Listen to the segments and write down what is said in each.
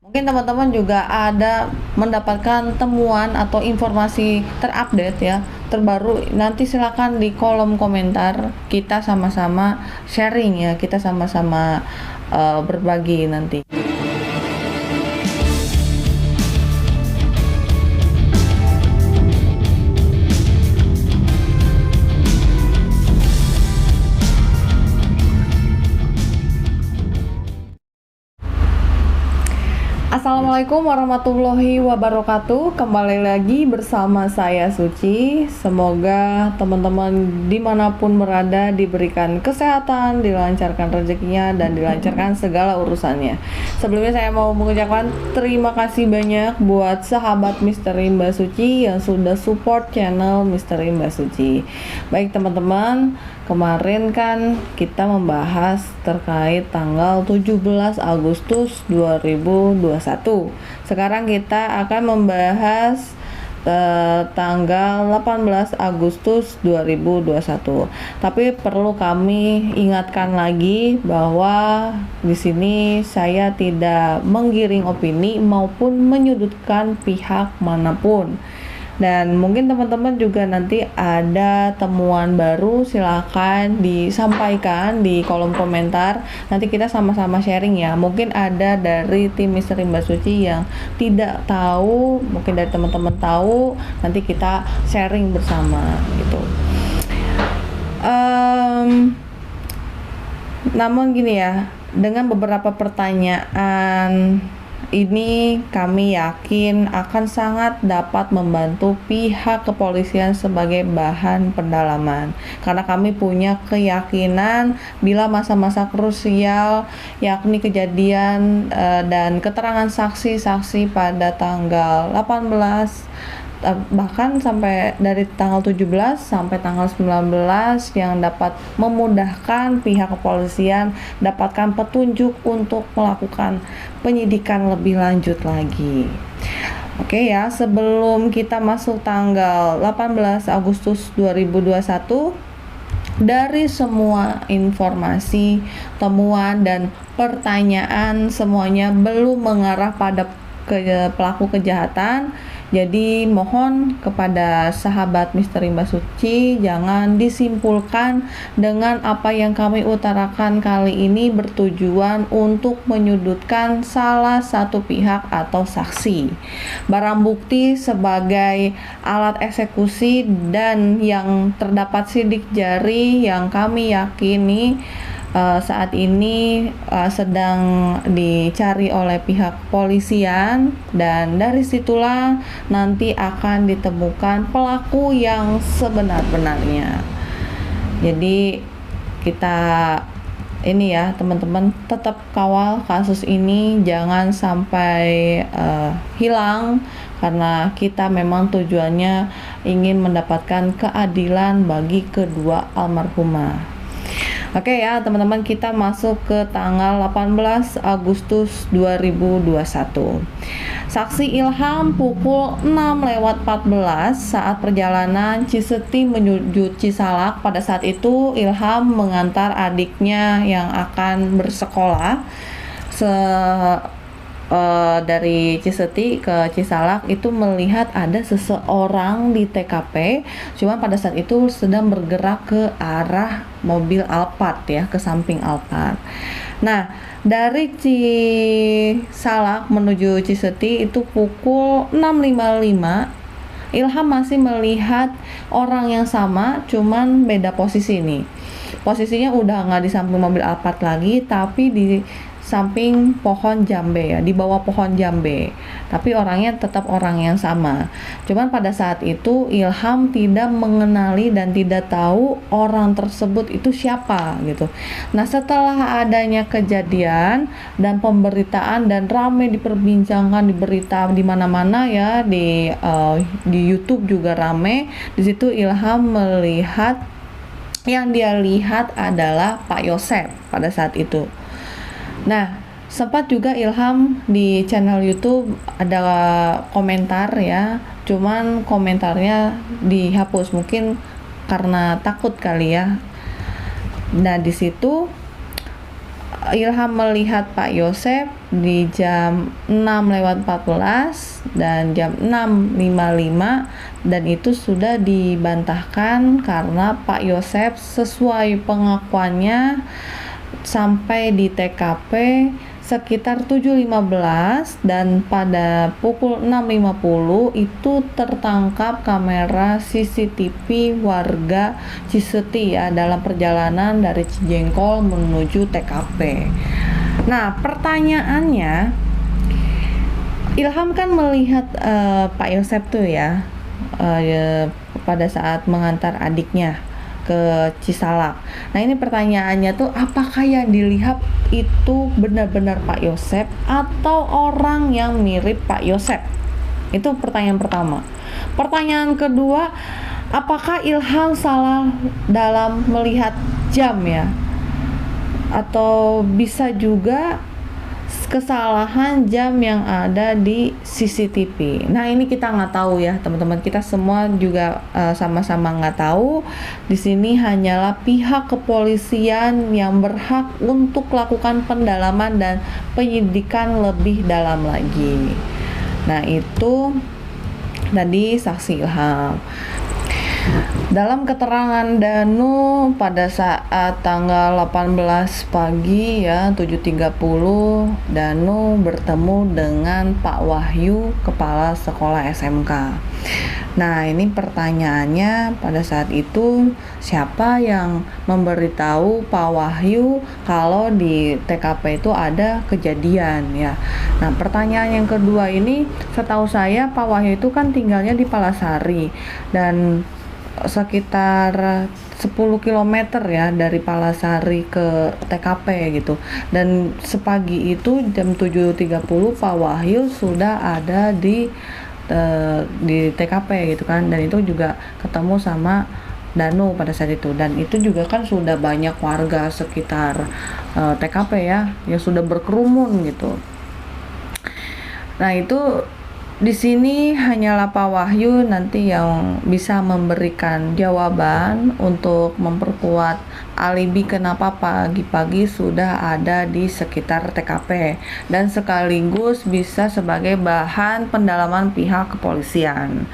Mungkin teman-teman juga ada mendapatkan temuan atau informasi terupdate ya, terbaru, nanti silakan di kolom komentar kita sama-sama sharing ya, kita sama-sama berbagi nanti. Assalamualaikum warahmatullahi wabarakatuh. Kembali lagi bersama saya Suci. Semoga teman-teman dimanapun berada diberikan kesehatan, dilancarkan rezekinya, dan dilancarkan segala urusannya. Sebelumnya saya mau mengucapkan terima kasih banyak buat sahabat Misteri Mbak Suci yang sudah support channel Misteri Mbak Suci. Baik teman-teman, kemarin kan kita membahas terkait tanggal 17 Agustus 2021. Sekarang kita akan membahas tanggal 18 Agustus 2021. Tapi perlu kami ingatkan lagi bahwa di sini saya tidak menggiring opini maupun menyudutkan pihak manapun. Dan mungkin teman-teman juga nanti ada temuan baru, silakan disampaikan di kolom komentar. Nanti kita sama-sama sharing ya. Mungkin ada dari tim Misteri Mbak Suci yang tidak tahu, mungkin dari teman-teman tahu, nanti kita sharing bersama gitu. Namun gini ya, dengan beberapa pertanyaan ini kami yakin akan sangat dapat membantu pihak kepolisian sebagai bahan pendalaman, karena kami punya keyakinan bila masa-masa krusial yakni kejadian dan keterangan saksi-saksi pada tanggal 18 bahkan sampai dari tanggal 17 sampai tanggal 19 yang dapat memudahkan pihak kepolisian dapatkan petunjuk untuk melakukan penyidikan lebih lanjut lagi. Oke ya, sebelum kita masuk tanggal 18 Agustus 2021, dari semua informasi, temuan, dan pertanyaan semuanya belum mengarah pada pelaku kejahatan. Jadi mohon kepada sahabat Misteri Mbak Suci jangan disimpulkan dengan apa yang kami utarakan kali ini bertujuan untuk menyudutkan salah satu pihak atau saksi. Barang bukti sebagai alat eksekusi dan yang terdapat sidik jari yang kami yakini saat ini sedang dicari oleh pihak polisian, dan dari situlah nanti akan ditemukan pelaku yang sebenar-benarnya. Jadi kita ini ya teman-teman, tetap kawal kasus ini, jangan sampai hilang, karena kita memang tujuannya ingin mendapatkan keadilan bagi kedua almarhumah. Oke ya teman-teman, kita masuk ke tanggal 18 Agustus 2021. Saksi Ilham pukul 6:14 saat perjalanan Ciseti menuju Cisalak. Pada saat itu Ilham mengantar adiknya yang akan bersekolah dari Ciseti ke Cisalak, itu melihat ada seseorang di TKP, cuma pada saat itu sedang bergerak ke arah mobil Alphard ya, ke samping Alphard. Nah, dari Cisalak menuju Ciseti itu pukul 6:55, Ilham masih melihat orang yang sama, cuman beda posisi nih. Posisinya udah nggak di samping mobil Alphard lagi, tapi di samping pohon jambe ya, di bawah pohon jambe, tapi orangnya tetap orang yang sama. Cuman pada saat itu Ilham tidak mengenali dan tidak tahu orang tersebut itu siapa gitu. Nah, setelah adanya kejadian dan pemberitaan dan ramai diperbincangkan di berita di mana-mana ya, di YouTube juga ramai. Di situ Ilham melihat, yang dia lihat adalah Pak Yosep pada saat itu. Nah, sempat juga Ilham di channel YouTube ada komentar ya, cuman komentarnya dihapus mungkin karena takut kali ya. Nah, di situ Ilham melihat Pak Yosep di jam 6:14 dan jam 6:55, dan itu sudah dibantahkan karena Pak Yosep sesuai pengakuannya sampai di TKP sekitar 7:15 dan pada pukul 6:50 itu tertangkap kamera CCTV warga Ciseti ya dalam perjalanan dari Cijengkol menuju TKP. Nah, pertanyaannya, Ilham kan melihat Pak Yosep tuh ya pada saat mengantar adiknya ke Cisalak. Nah, ini pertanyaannya tuh, apakah yang dilihat itu benar-benar Pak Yosep atau orang yang mirip Pak Yosep? Itu pertanyaan pertama. Pertanyaan kedua, apakah Ilham salah dalam melihat jam ya? Atau bisa juga kesalahan jam yang ada di CCTV. Nah, ini kita nggak tahu ya teman-teman, kita semua juga sama-sama nggak tahu. Di sini hanyalah pihak kepolisian yang berhak untuk lakukan pendalaman dan penyidikan lebih dalam lagi. Nah, itu tadi saksi Ilham. Dalam keterangan Danu pada saat tanggal 18 pagi ya 7.30, Danu bertemu dengan Pak Wahyu, kepala sekolah SMK. Nah, ini pertanyaannya pada saat itu, siapa yang memberitahu Pak Wahyu kalau di TKP itu ada kejadian ya. Nah, pertanyaan yang kedua ini, setahu saya Pak Wahyu itu kan tinggalnya di Palasari dan sekitar 10 km ya dari Palasari ke TKP gitu. Dan sepagi itu jam 7.30 Pak Wahyu sudah ada di TKP gitu kan, dan itu juga ketemu sama Danu pada saat itu, dan itu juga kan sudah banyak warga sekitar TKP ya yang sudah berkerumun gitu. Nah, itu di sini hanyalah Pak Wahyu nanti yang bisa memberikan jawaban untuk memperkuat alibi kenapa pagi-pagi sudah ada di sekitar TKP, dan sekaligus bisa sebagai bahan pendalaman pihak kepolisian.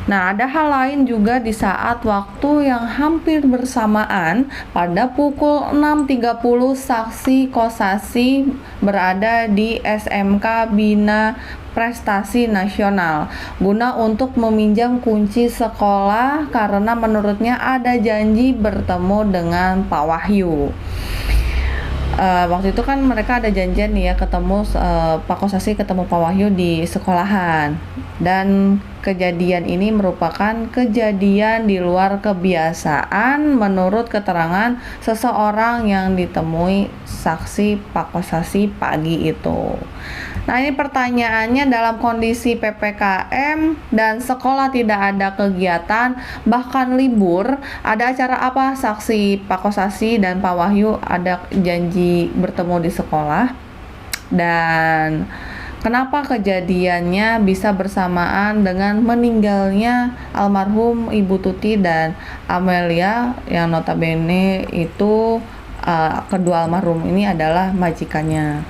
Nah, ada hal lain juga di saat waktu yang hampir bersamaan pada pukul 6.30 saksi Kosasi berada di SMK Bina Prestasi Nasional guna untuk meminjam kunci sekolah karena menurutnya ada janji bertemu dengan Pak Wahyu. Waktu itu kan mereka ada janjian nih ya ketemu Pak Kosasi ketemu Pak Wahyu di sekolahan, dan kejadian ini merupakan kejadian di luar kebiasaan menurut keterangan seseorang yang ditemui saksi Pak Kosasi pagi itu. Nah, ini pertanyaannya, dalam kondisi PPKM dan sekolah tidak ada kegiatan bahkan libur, ada acara apa saksi Pak Kosasi dan Pak Wahyu ada janji bertemu di sekolah, dan kenapa kejadiannya bisa bersamaan dengan meninggalnya almarhum Ibu Tuti dan Amelia yang notabene itu kedua almarhum ini adalah majikannya.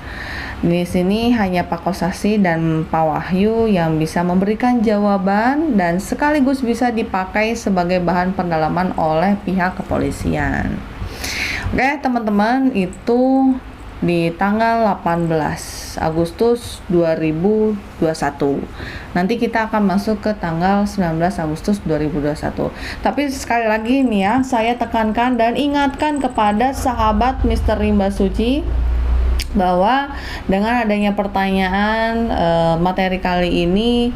Di sini hanya Pak Kosasi dan Pak Wahyu yang bisa memberikan jawaban dan sekaligus bisa dipakai sebagai bahan pendalaman oleh pihak kepolisian. Oke, teman-teman, itu di tanggal 18 Agustus 2021. Nanti kita akan masuk ke tanggal 19 Agustus 2021. Tapi sekali lagi nih ya, saya tekankan dan ingatkan kepada sahabat Misteri Mbak Suci bahwa dengan adanya pertanyaan materi kali ini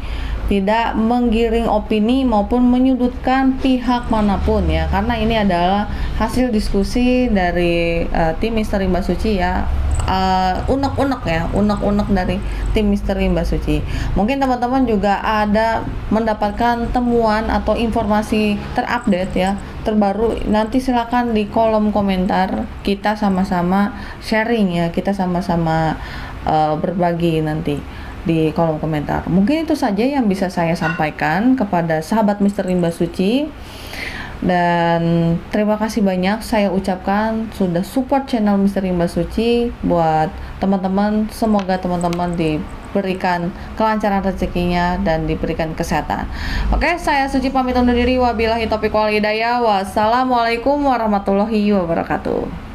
tidak menggiring opini maupun menyudutkan pihak manapun ya, karena ini adalah hasil diskusi dari tim Misteri Mbak Suci ya, unek-unek dari tim Misteri Mbak Suci. Mungkin teman-teman juga ada mendapatkan temuan atau informasi terupdate ya, terbaru, nanti silakan di kolom komentar, kita sama-sama sharing ya, kita sama-sama berbagi nanti di kolom komentar. Mungkin itu saja yang bisa saya sampaikan kepada sahabat Misteri Mbak Suci. Dan terima kasih banyak saya ucapkan sudah support channel Misteri Mbak Suci. Buat teman-teman, semoga teman-teman diberikan kelancaran rezekinya dan diberikan kesehatan. Oke, saya Suci pamit undur diri. Wabillahi taufiq wal hidayah. Wassalamualaikum warahmatullahi wabarakatuh.